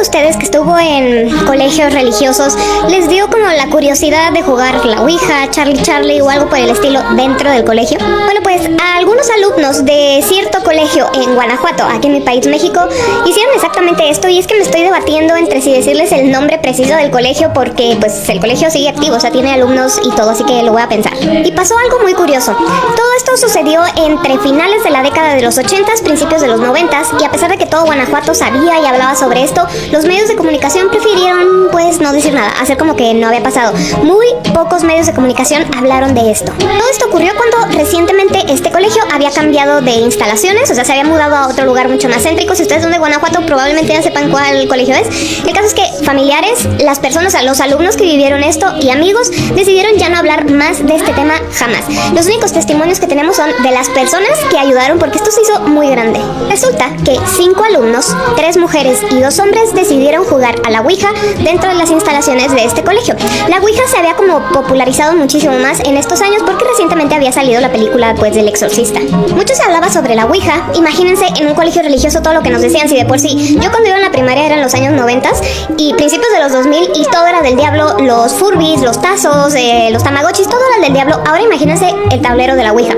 ustedes que estuvo en colegios religiosos les dio como la curiosidad de jugar la Ouija, Charlie Charlie o algo por el estilo dentro del colegio? Bueno, pues a algunos alumnos de cierto colegio en Guanajuato, aquí en mi país, México, hicieron exactamente esto, y es que me estoy debatiendo entre si decirles el nombre preciso del colegio porque pues el colegio sigue activo, o sea, tiene alumnos y todo, así que lo voy a pensar. Y pasó algo muy curioso. Todo esto sucedió entre finales de la década de los 80s, principios de los 90s, y a pesar de que todo Guanajuato sabía y hablaba sobre esto, los medios de comunicación prefirieron pues no decir nada, hacer como que no había pasado. Muy pocos medios de comunicación hablaron de esto. Todo esto ocurrió cuando recientemente este colegio había cambiado de instalaciones, o sea, se había mudado a otro lugar mucho más céntrico. Si ustedes son de Guanajuato, probablemente ya sepan cuál colegio es. El caso es que familiares, las personas, o sea, los alumnos que vivieron esto y amigos, decidieron ya no hablar más de este tema jamás. Los únicos testimonios que tenemos son de las personas que ayudaron, porque esto se hizo muy grande. Resulta que 5 alumnos, 3 mujeres y 2 hombres decidieron jugar a la Ouija dentro de las instalaciones de este colegio. La Ouija se había como popularizado muchísimo más en estos años porque recientemente había salido la película pues del Exorcista. Mucho se hablaba sobre la Ouija. Imagínense en un colegio religioso todo lo que nos decían. Si de por sí, yo cuando iba en la primaria eran los años 90 y principios de los 2000 y todo era del diablo, los Furbies, los tazos, los tamagotchis, todo era del diablo. Ahora imagínense el tablero de la Ouija.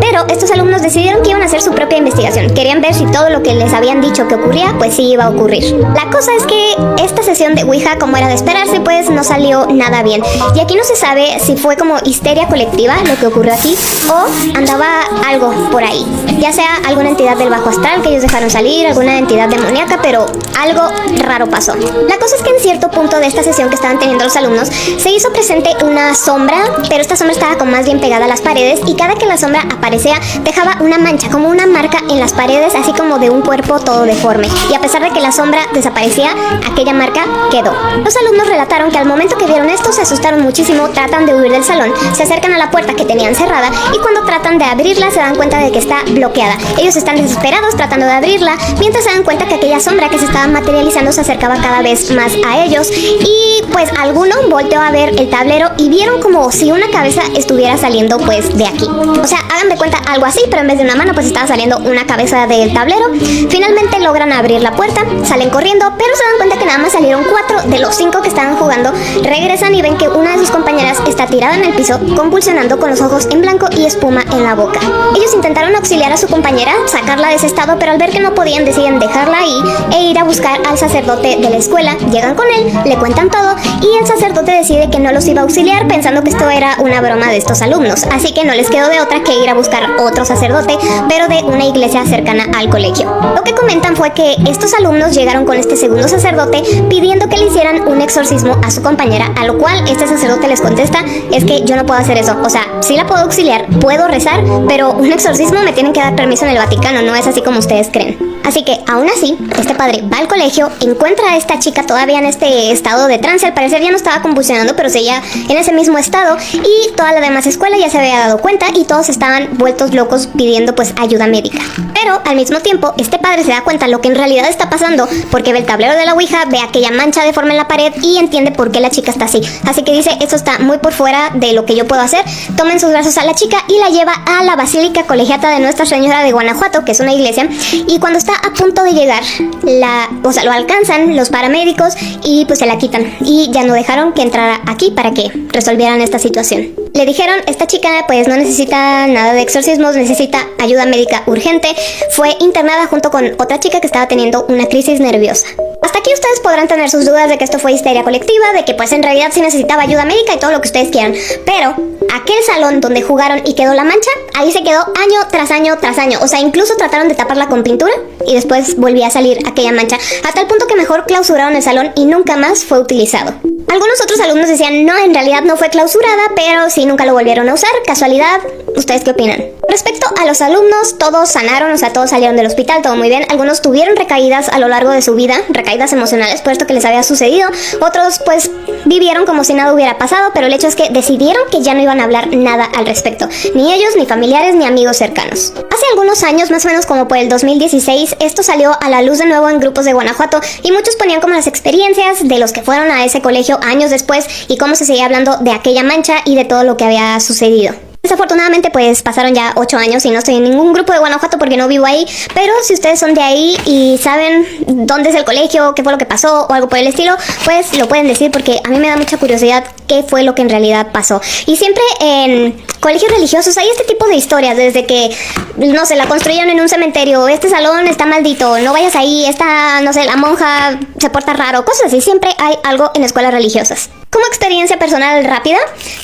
Pero estos alumnos decidieron que iban a hacer su propia investigación. Querían ver si todo lo que les habían dicho que ocurría, pues sí iba a ocurrir. La cosa es que esta sesión de Ouija, como era de esperarse, pues no salió nada bien. Y aquí no se sabe si fue como histeria colectiva lo que ocurrió aquí o andaba algo por ahí. Ya sea alguna entidad del bajo astral que ellos dejaron salir, alguna entidad demoníaca, pero algo raro pasó. La cosa es que en cierto punto de esta sesión que estaban teniendo los alumnos, se hizo presente una sombra, pero esta sombra estaba como más bien pegada a las paredes, y cada que la sombra aparecía dejaba una mancha, como una marca en las paredes, así como de un cuerpo todo deforme. Y a pesar de que la sombra desaparecía, aquella marca quedó. Los alumnos relataron que al momento que vieron esto se asustaron muchísimo, tratan de huir del salón, se acercan a la puerta que tenían cerrada, y cuando tratan de abrirla se dan cuenta de que está bloqueada. Ellos están desesperados tratando de abrirla, mientras se dan cuenta que aquella sombra que se estaba materializando se acercaba cada vez más a ellos, y pues alguno volteó a ver el tablero y vieron como si una cabeza estuviera saliendo pues de aquí. O sea, hagan de cuenta algo así, pero en vez de una mano pues estaba saliendo una cabeza del tablero. Finalmente logran abrir la puerta, salen corriendo, pero se dan cuenta que nada más salieron 4 de los 5 que estaban jugando. Regresan y ven que una de sus compañeras está tirada en el piso, convulsionando con los ojos en blanco y espuma en la boca. Ellos intentaron auxiliar a su compañera, sacarla de ese estado, pero al ver que no podían deciden dejarla ahí e ir a buscar al sacerdote de la escuela. Llegan con él, le cuentan todo y el sacerdote decide que no los iba a auxiliar, pensando que esto era una broma de estos alumnos, así que no les quedó de otra que ir a buscar otro sacerdote, pero de una iglesia cercana al colegio. Lo que comentan fue que estos alumnos llegaron con este segundo sacerdote pidiendo que le hicieran un exorcismo a su compañera, a lo cual este sacerdote les contesta: es que yo no puedo hacer eso, o sea, sí la puedo auxiliar, puedo rezar, pero un exorcismo me tienen que dar permiso en el Vaticano, no es así como ustedes creen. Así que, aún así, este padre va al colegio, encuentra a esta chica todavía en este estado de trance. Al parecer ya no estaba convulsionando, pero seguía en ese mismo estado, y toda la demás escuela ya se había dado cuenta y todos estaban vueltos locos pidiendo pues ayuda médica. Pero al mismo tiempo, este padre se da cuenta lo que en realidad está pasando, porque ve el tablero de la Ouija, ve aquella mancha deforme en la pared y entiende por qué la chica está así. Así que dice: esto está muy por fuera de lo que yo puedo hacer. Toma en sus brazos a la chica y la lleva a la Basílica Colegiata de Nuestra Señora de Guanajuato, que es una iglesia, y cuando está a punto de llegar, lo alcanzan los paramédicos y pues se la quitan, y ya no dejaron que entrara aquí para que resolvieran esta situación. Le dijeron: esta chica pues no necesita nada de exorcismos, necesita ayuda médica urgente. Fue internada junto con otra chica que estaba teniendo una crisis nerviosa. Hasta aquí ustedes podrán tener sus dudas de que esto fue histeria colectiva, de que pues en realidad sí necesitaba ayuda médica y todo lo que ustedes quieran, pero aquel salón donde jugaron y quedó la mancha, ahí se quedó año tras año tras año. O sea, incluso trataron de taparla con pintura y después volvía a salir aquella mancha, hasta el punto que mejor clausuraron el salón y nunca más fue utilizado. Algunos otros alumnos decían: no, en realidad no fue clausurada, pero sí nunca lo volvieron a usar. ¿Casualidad? ¿Ustedes qué opinan? Respecto a los alumnos, todos sanaron, o sea, todos salieron del hospital, todo muy bien. Algunos tuvieron recaídas a lo largo de su vida, recaídas emocionales por esto que les había sucedido. Otros pues vivieron como si nada hubiera pasado, pero el hecho es que decidieron que ya no iban a hablar nada al respecto, ni ellos, ni familiares, ni amigos cercanos. Hace algunos años, más o menos como por el 2016, esto salió a la luz de nuevo en grupos de Guanajuato, y muchos ponían como las experiencias de los que fueron a ese colegio años después y cómo se seguía hablando de aquella mancha y de todo lo que había sucedido. Desafortunadamente pues pasaron ya 8 años y no estoy en ningún grupo de Guanajuato porque no vivo ahí, pero si ustedes son de ahí y saben dónde es el colegio, qué fue lo que pasó o algo por el estilo, pues lo pueden decir porque a mí me da mucha curiosidad qué fue lo que en realidad pasó. Y siempre en colegios religiosos hay este tipo de historias, desde que, no sé, la construyeron en un cementerio, este salón está maldito, no vayas ahí, esta, no sé, la monja se porta raro, cosas así, siempre hay algo en escuelas religiosas. Como experiencia personal rápida,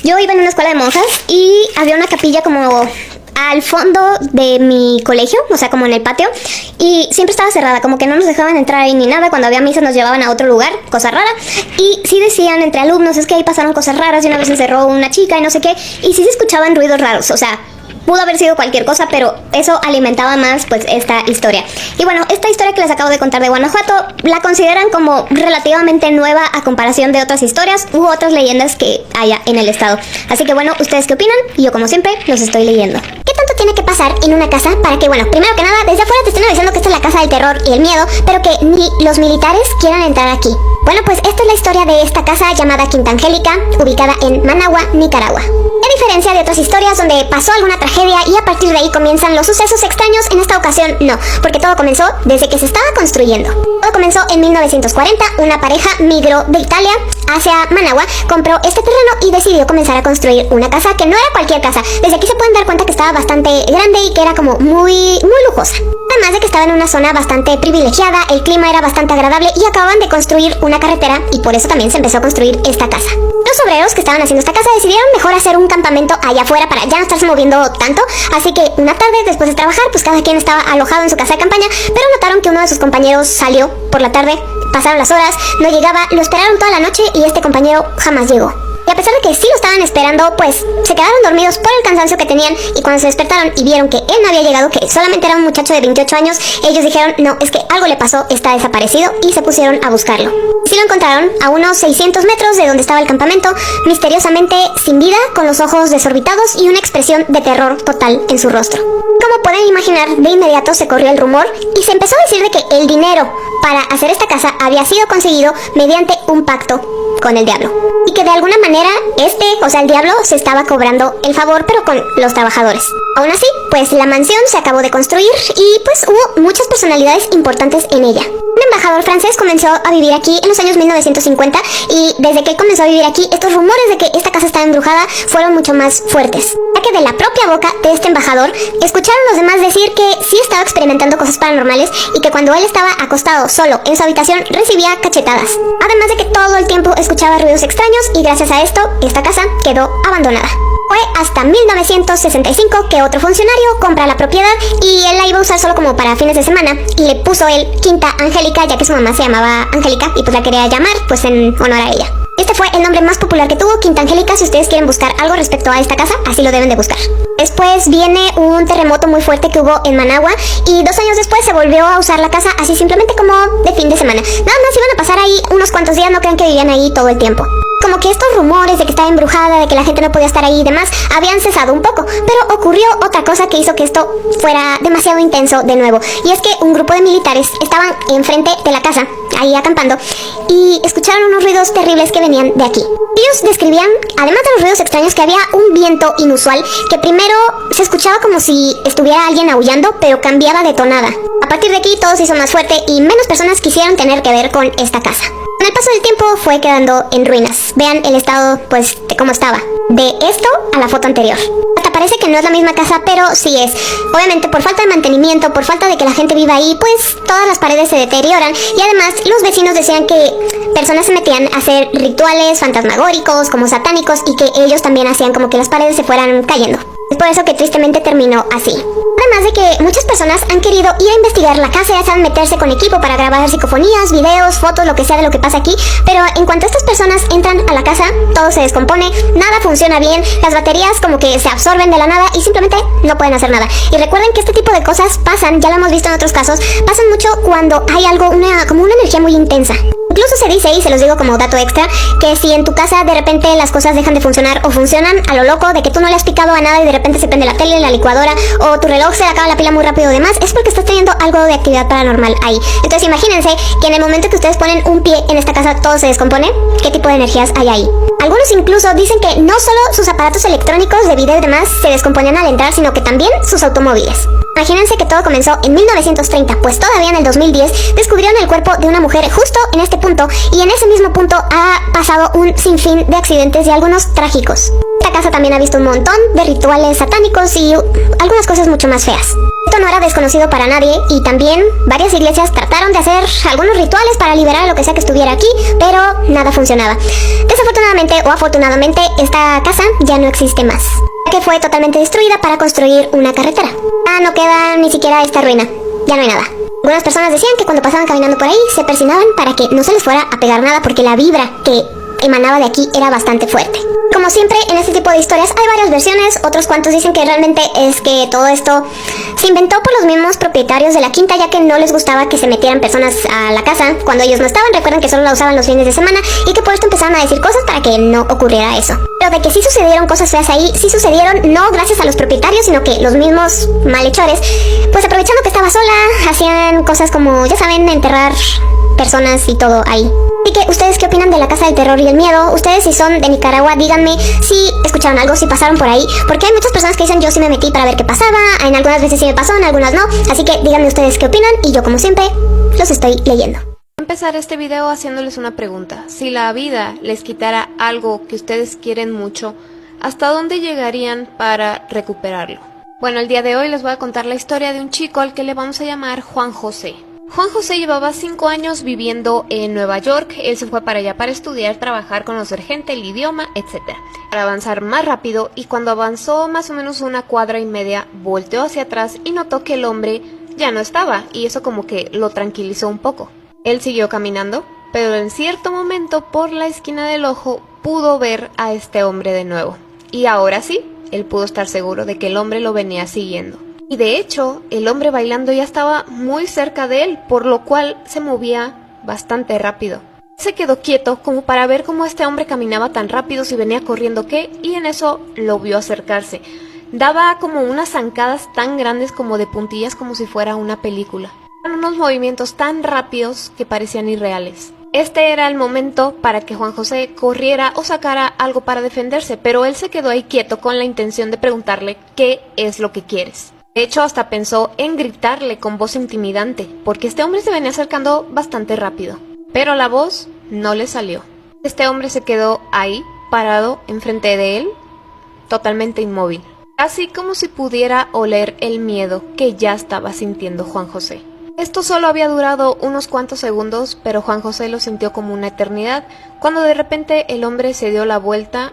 yo iba en una escuela de monjas y había una capilla como al fondo de mi colegio, o sea, como en el patio, y siempre estaba cerrada, como que no nos dejaban entrar ahí ni nada. Cuando había misa nos llevaban a otro lugar, cosa rara, y sí decían entre alumnos, es que ahí pasaron cosas raras y una vez se encerró una chica y no sé qué, y sí se escuchaban ruidos raros, o sea, pudo haber sido cualquier cosa, pero eso alimentaba más pues esta historia. Y bueno, esta historia que les acabo de contar de Guanajuato la consideran como relativamente nueva a comparación de otras historias u otras leyendas que haya en el estado. Así que bueno, ¿ustedes qué opinan? Y yo como siempre los estoy leyendo. ¿Qué tanto tiene que pasar en una casa para que, bueno, primero que nada, desde afuera te estén avisando que esta es la casa del terror y el miedo, pero que ni los militares quieran entrar aquí? Bueno, pues esta es la historia de esta casa llamada Quinta Angélica, ubicada en Managua, Nicaragua. A diferencia de otras historias donde pasó alguna tragedia y a partir de ahí comienzan los sucesos extraños, en esta ocasión no, porque todo comenzó desde que se estaba construyendo. Todo comenzó en 1940, una pareja migró de Italia hacia Managua, compró este terreno y decidió comenzar a construir una casa que no era cualquier casa. Desde aquí se pueden dar cuenta que estaba bastante grande y que era como muy lujosa. Además de que estaba en una zona bastante privilegiada, el clima era bastante agradable y acababan de construir una carretera y por eso también se empezó a construir esta casa. Los obreros que estaban haciendo esta casa decidieron mejor hacer un campamento allá afuera para ya no estarse moviendo tanto, así que una tarde después de trabajar pues cada quien estaba alojado en su casa de campaña, pero notaron que uno de sus compañeros salió por la tarde, pasaron las horas, no llegaba, lo esperaron toda la noche y este compañero jamás llegó. Y a pesar de que sí lo estaban esperando, pues se quedaron dormidos por el cansancio que tenían y cuando se despertaron y vieron que él no había llegado, que solamente era un muchacho de 28 años, ellos dijeron, no, es que algo le pasó, está desaparecido y se pusieron a buscarlo. Sí lo encontraron a unos 600 metros de donde estaba el campamento, misteriosamente sin vida, con los ojos desorbitados y una expresión de terror total en su rostro. Como pueden imaginar, de inmediato se corrió el rumor y se empezó a decir de que el dinero para hacer esta casa había sido conseguido mediante un pacto con el diablo. Y que de alguna manera el diablo se estaba cobrando el favor, pero con los trabajadores. Aún así, pues la mansión se acabó de construir y pues hubo muchas personalidades importantes en ella. Un embajador francés comenzó a vivir aquí en los años 1950 y desde que él comenzó a vivir aquí, estos rumores de que esta casa estaba embrujada fueron mucho más fuertes. Ya que de la propia boca de este embajador, escucharon los demás decir que sí estaba experimentando cosas paranormales y que cuando él estaba acostado solo en su habitación recibía cachetadas. Además de que todo el tiempo escuchaba ruidos extraños y gracias a esto, esta casa quedó abandonada. Fue hasta 1965 que otro funcionario compra la propiedad y él la iba a usar solo como para fines de semana y le puso él Quinta Angélica, ya que su mamá se llamaba Angélica y pues la quería llamar pues en honor a ella. Este fue el nombre más popular que tuvo, Quinta Angélica. Si ustedes quieren buscar algo respecto a esta casa, así lo deben de buscar. Después viene un terremoto muy fuerte que hubo en Managua y 2 años después se volvió a usar la casa así simplemente como de fin de semana. Nada más iban a pasar ahí unos cuantos días, no crean que vivían ahí todo el tiempo. Como que estos rumores de que estaba embrujada, de que la gente no podía estar ahí y demás, habían cesado un poco, pero ocurrió otra cosa que hizo que esto fuera demasiado intenso de nuevo. Y es que un grupo de militares estaban enfrente de la casa, ahí acampando, y escucharon unos ruidos terribles que venían de aquí. Ellos describían, además de los ruidos extraños, que había un viento inusual, que primero se escuchaba como si estuviera alguien aullando, pero cambiaba de tonada. A partir de aquí todo se hizo más fuerte y menos personas quisieron tener que ver con esta casa. Con el paso del tiempo fue quedando en ruinas. Vean el estado, pues, de cómo estaba. De esto a la foto anterior. Hasta parece que no es la misma casa, pero sí es. Obviamente por falta de mantenimiento, por falta de que la gente viva ahí, pues todas las paredes se deterioran. Y además los vecinos decían que personas se metían a hacer rituales fantasmagóricos, como satánicos, y que ellos también hacían como que las paredes se fueran cayendo. Es por eso que tristemente terminó así. Además de que muchas personas han querido ir a investigar la casa, ya saben, meterse con equipo para grabar psicofonías, videos, fotos, lo que sea de lo que pasa aquí, pero en cuanto estas personas entran a la casa, todo se descompone, nada funciona bien, las baterías como que se absorben de la nada y simplemente no pueden hacer nada. Y recuerden que este tipo de cosas pasan, ya lo hemos visto en otros casos, pasan mucho cuando hay algo, como una energía muy intensa. Incluso se dice, y se los digo como dato extra, que si en tu casa de repente las cosas dejan de funcionar o funcionan a lo loco, de que tú no le has picado a nada y de repente se prende la tele, la licuadora o tu reloj reloj se le acaba la pila muy rápido, demás, es porque estás teniendo algo de actividad paranormal ahí. Entonces imagínense que en el momento que ustedes ponen un pie en esta casa todo se descompone. ¿Qué tipo de energías hay ahí? Algunos incluso dicen que no solo sus aparatos electrónicos de video y demás se descomponían al entrar, sino que también sus automóviles. Imagínense que todo comenzó en 1930, pues todavía en el 2010 descubrieron el cuerpo de una mujer justo en este punto, y en ese mismo punto ha pasado un sinfín de accidentes y algunos trágicos. Esta casa también ha visto un montón de rituales satánicos y algunas cosas mucho más feas. Esto no era desconocido para nadie, y también varias iglesias trataron de hacer algunos rituales para liberar a lo que sea que estuviera aquí, pero nada funcionaba. Desafortunadamente o afortunadamente, esta casa ya no existe más, que fue totalmente destruida para construir una carretera. Ya no queda ni siquiera esta ruina, ya no hay nada. Algunas personas decían que cuando pasaban caminando por ahí se persinaban para que no se les fuera a pegar nada, porque la vibra que emanaba de aquí era bastante fuerte. Como siempre en este tipo de historias hay varias versiones. Otros cuantos dicen que realmente es que todo esto se inventó por los mismos propietarios de la quinta, ya que no les gustaba que se metieran personas a la casa cuando ellos no estaban. Recuerden que solo la usaban los fines de semana, y que por esto empezaron a decir cosas para que no ocurriera eso. Pero de que sí sucedieron cosas feas ahí, sí sucedieron, no gracias a los propietarios, sino que los mismos malhechores, pues aprovechando que estaba sola, hacían cosas como, ya saben, enterrar personas y todo ahí. Así que, ¿ustedes qué opinan de la casa del terror y el miedo? Ustedes, si son de Nicaragua, díganme si escucharon algo, si pasaron por ahí, porque hay muchas personas que dicen yo sí me metí para ver qué pasaba, en algunas veces sí me pasó, en algunas no. Así que díganme ustedes qué opinan, y yo como siempre los estoy leyendo. Voy a empezar este video haciéndoles una pregunta. Si la vida les quitara algo que ustedes quieren mucho, ¿hasta dónde llegarían para recuperarlo? Bueno, el día de hoy les voy a contar la historia de un chico al que le vamos a llamar Juan José. Juan José llevaba 5 años viviendo en Nueva York. Él se fue para allá para estudiar, trabajar, conocer gente, el idioma, etc. Para avanzar más rápido, y cuando avanzó más o menos 1,5 cuadras, volteó hacia atrás y notó que el hombre ya no estaba, y eso como que lo tranquilizó un poco. Él siguió caminando, pero en cierto momento por la esquina del ojo pudo ver a este hombre de nuevo. Y ahora sí, él pudo estar seguro de que el hombre lo venía siguiendo. Y de hecho, el hombre bailando ya estaba muy cerca de él, por lo cual se movía bastante rápido. Se quedó quieto como para ver cómo este hombre caminaba tan rápido, si venía corriendo qué, y en eso lo vio acercarse. Daba como unas zancadas tan grandes como de puntillas, como si fuera una película. Eran unos movimientos tan rápidos que parecían irreales. Este era el momento para que Juan José corriera o sacara algo para defenderse, pero él se quedó ahí quieto con la intención de preguntarle ¿qué es lo que quieres? De hecho, hasta pensó en gritarle con voz intimidante, porque este hombre se venía acercando bastante rápido. Pero la voz no le salió. Este hombre se quedó ahí, parado enfrente de él, totalmente inmóvil. Casi como si pudiera oler el miedo que ya estaba sintiendo Juan José. Esto solo había durado unos cuantos segundos, pero Juan José lo sintió como una eternidad, cuando de repente el hombre se dio la vuelta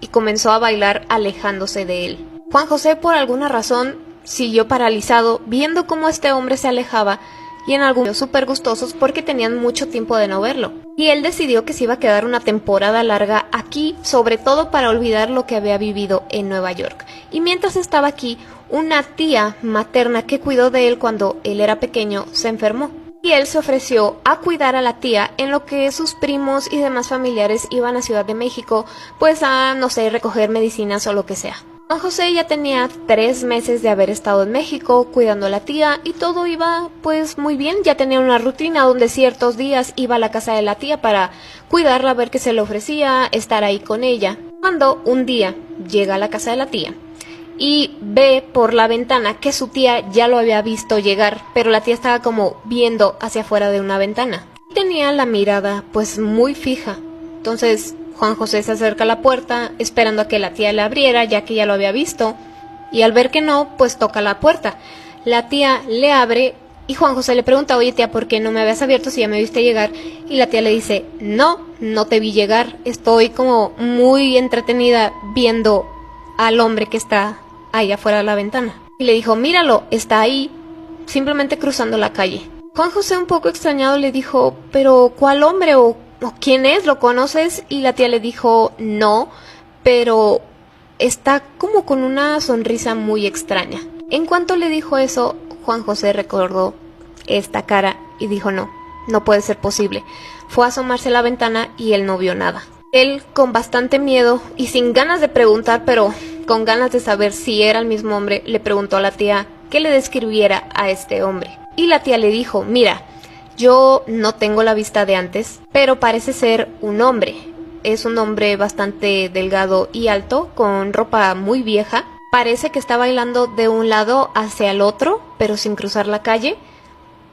y comenzó a bailar alejándose de él. Juan José, por alguna razón, siguió paralizado, viendo cómo este hombre se alejaba, y en algunos súper gustosos porque tenían mucho tiempo de no verlo. Y él decidió que se iba a quedar una temporada larga aquí, sobre todo para olvidar lo que había vivido en Nueva York. Y mientras estaba aquí, una tía materna que cuidó de él cuando él era pequeño se enfermó. Y él se ofreció a cuidar a la tía en lo que sus primos y demás familiares iban a Ciudad de México, pues a, no sé, recoger medicinas o lo que sea. Juan José ya tenía 3 meses de haber estado en México cuidando a la tía, y todo iba pues muy bien. Ya tenía una rutina donde ciertos días iba a la casa de la tía para cuidarla, ver qué se le ofrecía, estar ahí con ella. Cuando un día llega a la casa de la tía y ve por la ventana que su tía ya lo había visto llegar, pero la tía estaba como viendo hacia afuera de una ventana. Tenía la mirada pues muy fija. Entonces Juan José se acerca a la puerta esperando a que la tía le abriera, ya que ya lo había visto, y al ver que no, pues toca la puerta. La tía le abre y Juan José le pregunta, oye tía, ¿por qué no me habías abierto si ya me viste llegar? Y la tía le dice, no te vi llegar, estoy como muy entretenida viendo al hombre que está ahí afuera de la ventana. Y le dijo, míralo, está ahí, simplemente cruzando la calle. Juan José, un poco extrañado, le dijo, pero ¿cuál hombre o quién es? ¿Lo conoces? Y la tía le dijo, no, pero está como con una sonrisa muy extraña. En cuanto le dijo eso, Juan José recordó esta cara y dijo, no puede ser posible. Fue a asomarse a la ventana y él no vio nada. Él, con bastante miedo y sin ganas de preguntar, pero con ganas de saber si era el mismo hombre, le preguntó a la tía, que le describiera a este hombre. Y la tía le dijo, mira, yo no tengo la vista de antes, pero parece ser un hombre. Es un hombre bastante delgado y alto, con ropa muy vieja. Parece que está bailando de un lado hacia el otro, pero sin cruzar la calle.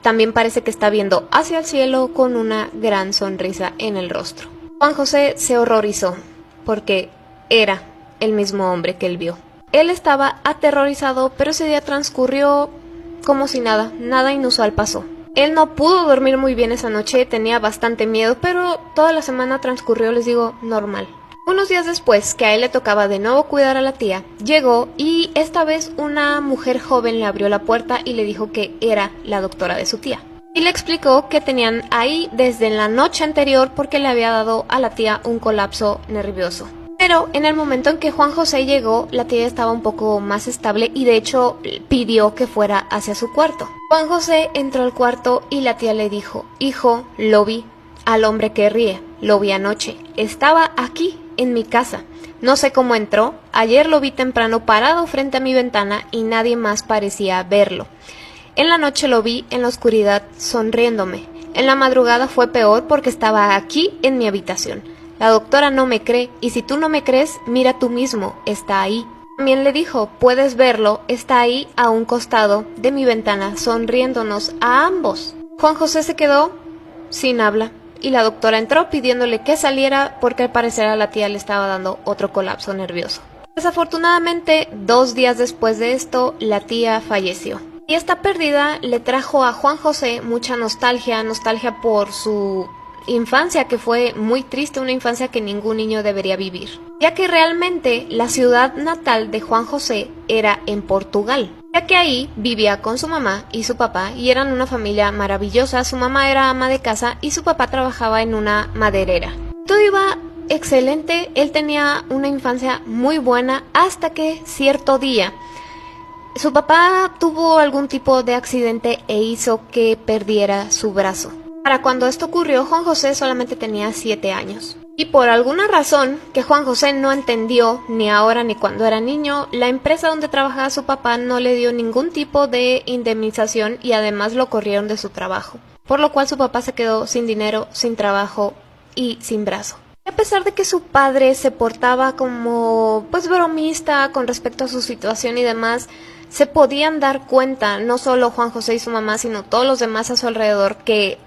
También parece que está viendo hacia el cielo con una gran sonrisa en el rostro. Juan José se horrorizó, porque era el mismo hombre que él vio. Él estaba aterrorizado, pero ese día transcurrió como si nada inusual pasó. Él no pudo dormir muy bien esa noche, tenía bastante miedo, pero toda la semana transcurrió, les digo, normal. Unos días después, que a él le tocaba de nuevo cuidar a la tía, llegó y esta vez una mujer joven le abrió la puerta y le dijo que era la doctora de su tía. Y le explicó que tenían ahí desde la noche anterior porque le había dado a la tía un colapso nervioso. Pero en el momento en que Juan José llegó, la tía estaba un poco más estable y de hecho pidió que fuera hacia su cuarto. Juan José entró al cuarto y la tía le dijo, hijo, lo vi, al hombre que ríe, lo vi anoche, estaba aquí en mi casa. No sé cómo entró, ayer lo vi temprano parado frente a mi ventana y nadie más parecía verlo. En la noche lo vi en la oscuridad sonriéndome. En la madrugada fue peor porque estaba aquí en mi habitación. La doctora no me cree y si tú no me crees, mira tú mismo, está ahí. También le dijo, puedes verlo, está ahí a un costado de mi ventana sonriéndonos a ambos. Juan José se quedó sin habla y la doctora entró pidiéndole que saliera porque al parecer a la tía le estaba dando otro colapso nervioso. Desafortunadamente, 2 días después de esto, la tía falleció. Y esta pérdida le trajo a Juan José mucha nostalgia por su infancia, que fue muy triste, una infancia que ningún niño debería vivir, ya que realmente la ciudad natal de Juan José era en Portugal, ya que ahí vivía con su mamá y su papá y eran una familia maravillosa. Su mamá era ama de casa y su papá trabajaba en una maderera. Todo iba excelente, él tenía una infancia muy buena hasta que cierto día su papá tuvo algún tipo de accidente e hizo que perdiera su brazo. Para cuando esto ocurrió, Juan José solamente tenía 7 años. Y por alguna razón que Juan José no entendió, ni ahora ni cuando era niño, la empresa donde trabajaba su papá no le dio ningún tipo de indemnización y además lo corrieron de su trabajo. Por lo cual su papá se quedó sin dinero, sin trabajo y sin brazo. A pesar de que su padre se portaba como bromista con respecto a su situación y demás, se podían dar cuenta, no solo Juan José y su mamá, sino todos los demás a su alrededor, que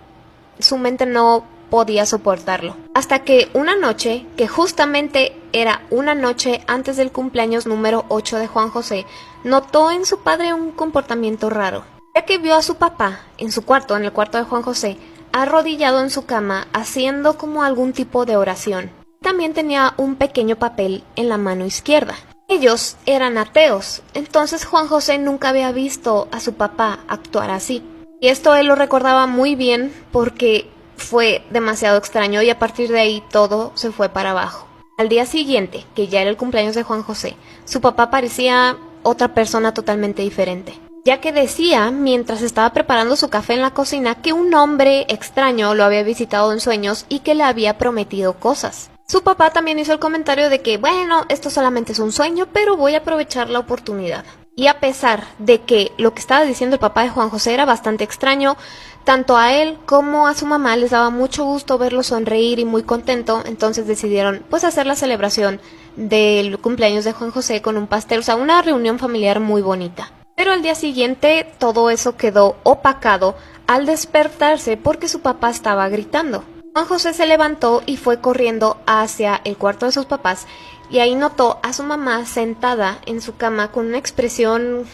su mente no podía soportarlo. Hasta que una noche, que justamente era una noche antes del cumpleaños número 8 de Juan José, notó en su padre un comportamiento raro, ya que vio a su papá en su cuarto, en el cuarto de Juan José, arrodillado en su cama, haciendo como algún tipo de oración. También tenía un pequeño papel en la mano izquierda. Ellos eran ateos, entonces Juan José nunca había visto a su papá actuar así. Y esto él lo recordaba muy bien porque fue demasiado extraño y a partir de ahí todo se fue para abajo. Al día siguiente, que ya era el cumpleaños de Juan José, su papá parecía otra persona totalmente diferente, ya que decía, mientras estaba preparando su café en la cocina, que un hombre extraño lo había visitado en sueños y que le había prometido cosas. Su papá también hizo el comentario de que, bueno, esto solamente es un sueño, pero voy a aprovechar la oportunidad. Y a pesar de que lo que estaba diciendo el papá de Juan José era bastante extraño, tanto a él como a su mamá les daba mucho gusto verlo sonreír y muy contento, entonces decidieron hacer la celebración del cumpleaños de Juan José con un pastel, o sea, una reunión familiar muy bonita. Pero al día siguiente todo eso quedó opacado al despertarse porque su papá estaba gritando. Juan José se levantó y fue corriendo hacia el cuarto de sus papás y ahí notó a su mamá sentada en su cama con una expresión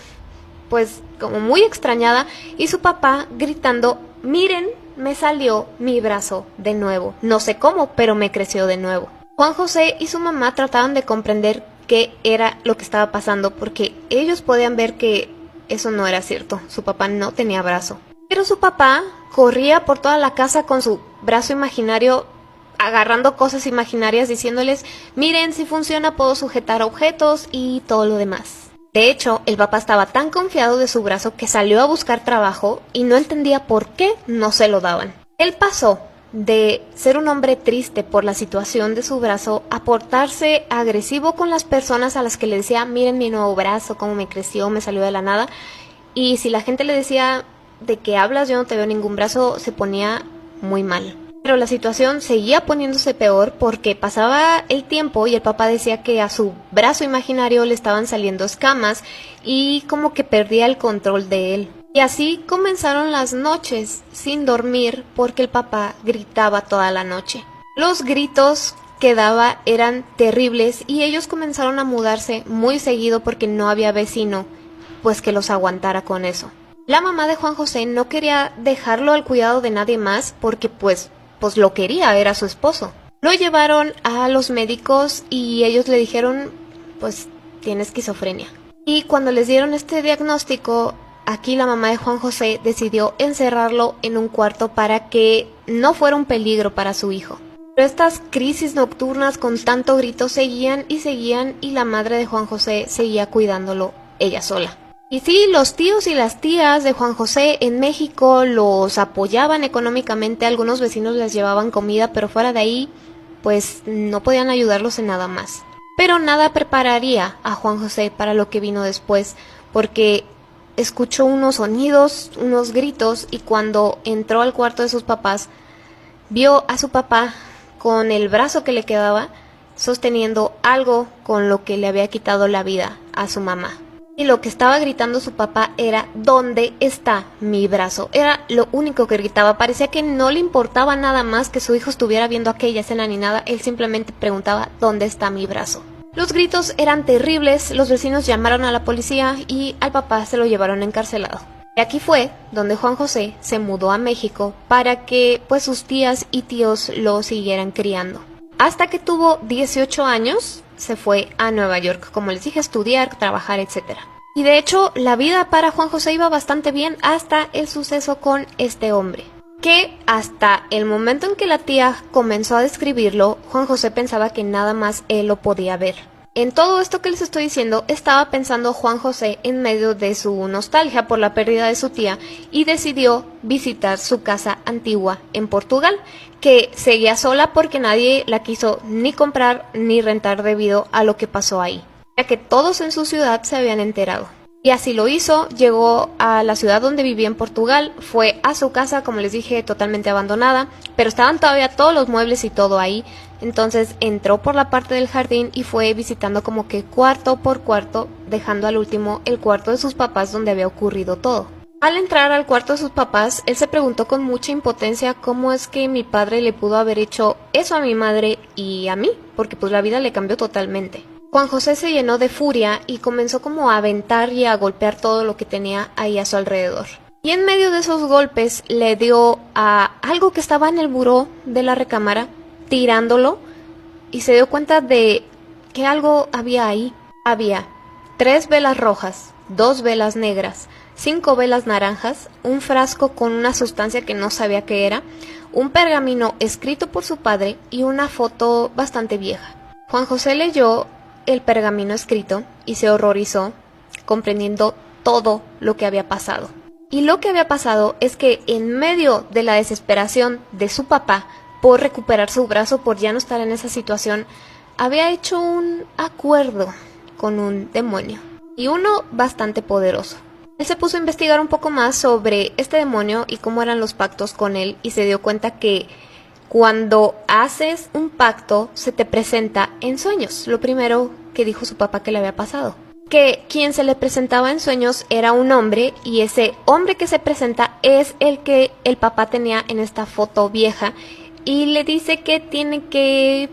como muy extrañada y su papá gritando, miren, me salió mi brazo de nuevo, no sé cómo, pero me creció de nuevo. Juan José y su mamá trataban de comprender qué era lo que estaba pasando porque ellos podían ver que eso no era cierto, su papá no tenía brazo. Pero su papá corría por toda la casa con su brazo imaginario, agarrando cosas imaginarias, diciéndoles, miren, si funciona puedo sujetar objetos y todo lo demás. De hecho, el papá estaba tan confiado de su brazo que salió a buscar trabajo y no entendía por qué no se lo daban. Él pasó de ser un hombre triste por la situación de su brazo a portarse agresivo con las personas a las que le decía, miren mi nuevo brazo, cómo me creció, me salió de la nada. y si la gente le decía de qué hablas, yo no te veo ningún brazo, se ponía muy mal. Pero la situación seguía poniéndose peor porque pasaba el tiempo y el papá decía que a su brazo imaginario le estaban saliendo escamas y como que perdía el control de él. Y así comenzaron las noches sin dormir porque el papá gritaba toda la noche. Los gritos que daba eran terribles y ellos comenzaron a mudarse muy seguido porque no había vecino pues que los aguantara con eso. La mamá de Juan José no quería dejarlo al cuidado de nadie más porque pues lo quería, era su esposo. Lo llevaron a los médicos y ellos le dijeron, pues tiene esquizofrenia. Y cuando les dieron este diagnóstico, aquí la mamá de Juan José decidió encerrarlo en un cuarto para que no fuera un peligro para su hijo. Pero estas crisis nocturnas con tanto grito seguían y la madre de Juan José seguía cuidándolo ella sola. Y sí, los tíos y las tías de Juan José en México los apoyaban económicamente, algunos vecinos les llevaban comida, pero fuera de ahí, pues no podían ayudarlos en nada más. Pero nada prepararía a Juan José para lo que vino después, porque escuchó unos sonidos, unos gritos, y cuando entró al cuarto de sus papás, vio a su papá con el brazo que le quedaba, sosteniendo algo con lo que le había quitado la vida a su mamá. Y lo que estaba gritando su papá era, ¿dónde está mi brazo? Era lo único que gritaba. Parecía que no le importaba nada más que su hijo estuviera viendo aquella escena ni nada. Él simplemente preguntaba, ¿dónde está mi brazo? Los gritos eran terribles, los vecinos llamaron a la policía y al papá se lo llevaron encarcelado. Y aquí fue donde Juan José se mudó a México para que pues sus tías y tíos lo siguieran criando. Hasta que tuvo 18 años, se fue a Nueva York, como les dije, a estudiar, trabajar, etc. Y de hecho, la vida para Juan José iba bastante bien hasta el suceso con este hombre. Que hasta el momento en que la tía comenzó a describirlo, Juan José pensaba que nada más él lo podía ver. En todo esto que les estoy diciendo, estaba pensando Juan José en medio de su nostalgia por la pérdida de su tía y decidió visitar su casa antigua en Portugal, que seguía sola porque nadie la quiso ni comprar ni rentar debido a lo que pasó ahí, ya que todos en su ciudad se habían enterado. Y así lo hizo, llegó a la ciudad donde vivía en Portugal, fue a su casa, como les dije, totalmente abandonada, pero estaban todavía todos los muebles y todo ahí. Entonces entró por la parte del jardín y fue visitando como que cuarto por cuarto, dejando al último el cuarto de sus papás donde había ocurrido todo. Al entrar al cuarto de sus papás, él se preguntó con mucha impotencia cómo es que mi padre le pudo haber hecho eso a mi madre y a mí, porque pues la vida le cambió totalmente. Juan José se llenó de furia y comenzó como a aventar y a golpear todo lo que tenía ahí a su alrededor. Y en medio de esos golpes le dio a algo que estaba en el buró de la recámara, tirándolo, y se dio cuenta de que algo había ahí. Había 3 velas rojas, 2 velas negras, 5 velas naranjas, un frasco con una sustancia que no sabía qué era, un pergamino escrito por su padre y una foto bastante vieja. Juan José leyó el pergamino escrito y se horrorizó, comprendiendo todo lo que había pasado. Y lo que había pasado es que en medio de la desesperación de su papá por recuperar su brazo, por ya no estar en esa situación, había hecho un acuerdo con un demonio, y uno bastante poderoso. Él se puso a investigar un poco más sobre este demonio y cómo eran los pactos con él, y se dio cuenta que cuando haces un pacto se te presenta en sueños. Lo primero que dijo su papá que le había pasado, que quien se le presentaba en sueños era un hombre, y ese hombre que se presenta es el que el papá tenía en esta foto vieja, y le dice que tiene que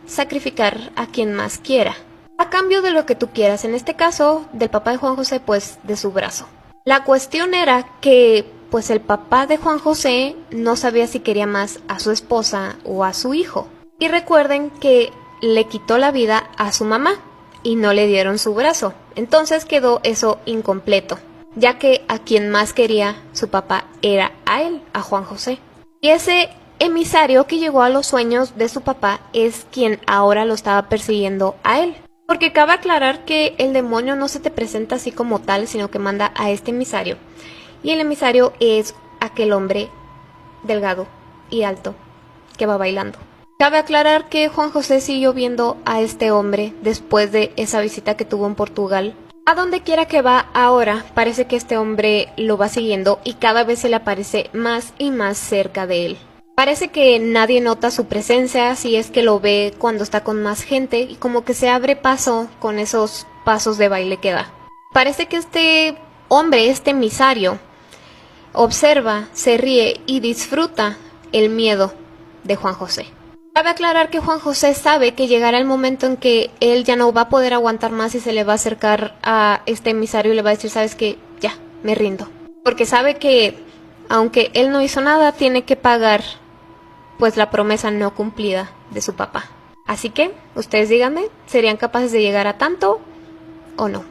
sacrificar a quien más quiera, a cambio de lo que tú quieras, en este caso del papá de Juan José, pues de su brazo. La cuestión era que pues el papá de Juan José no sabía si quería más a su esposa o a su hijo. Y recuerden que le quitó la vida a su mamá y no le dieron su brazo. Entonces quedó eso incompleto, ya que a quien más quería su papá era a él, a Juan José. Y ese emisario que llegó a los sueños de su papá es quien ahora lo estaba persiguiendo a él. Porque cabe aclarar que el demonio no se te presenta así como tal, sino que manda a este emisario. Y el emisario es aquel hombre delgado y alto que va bailando. Cabe aclarar que Juan José siguió viendo a este hombre después de esa visita que tuvo en Portugal. A donde quiera que va ahora, parece que este hombre lo va siguiendo y cada vez se le aparece más y más cerca de él. Parece que nadie nota su presencia si es que lo ve cuando está con más gente y como que se abre paso con esos pasos de baile que da. Parece que este hombre, este emisario, observa, se ríe y disfruta el miedo de Juan José. Cabe aclarar que Juan José sabe que llegará el momento en que él ya no va a poder aguantar más y se le va a acercar a este emisario y le va a decir, ¿sabes qué? Ya, me rindo. Porque sabe que, aunque él no hizo nada, tiene que pagar pues la promesa no cumplida de su papá. Así que, ustedes díganme, ¿serían capaces de llegar a tanto o no?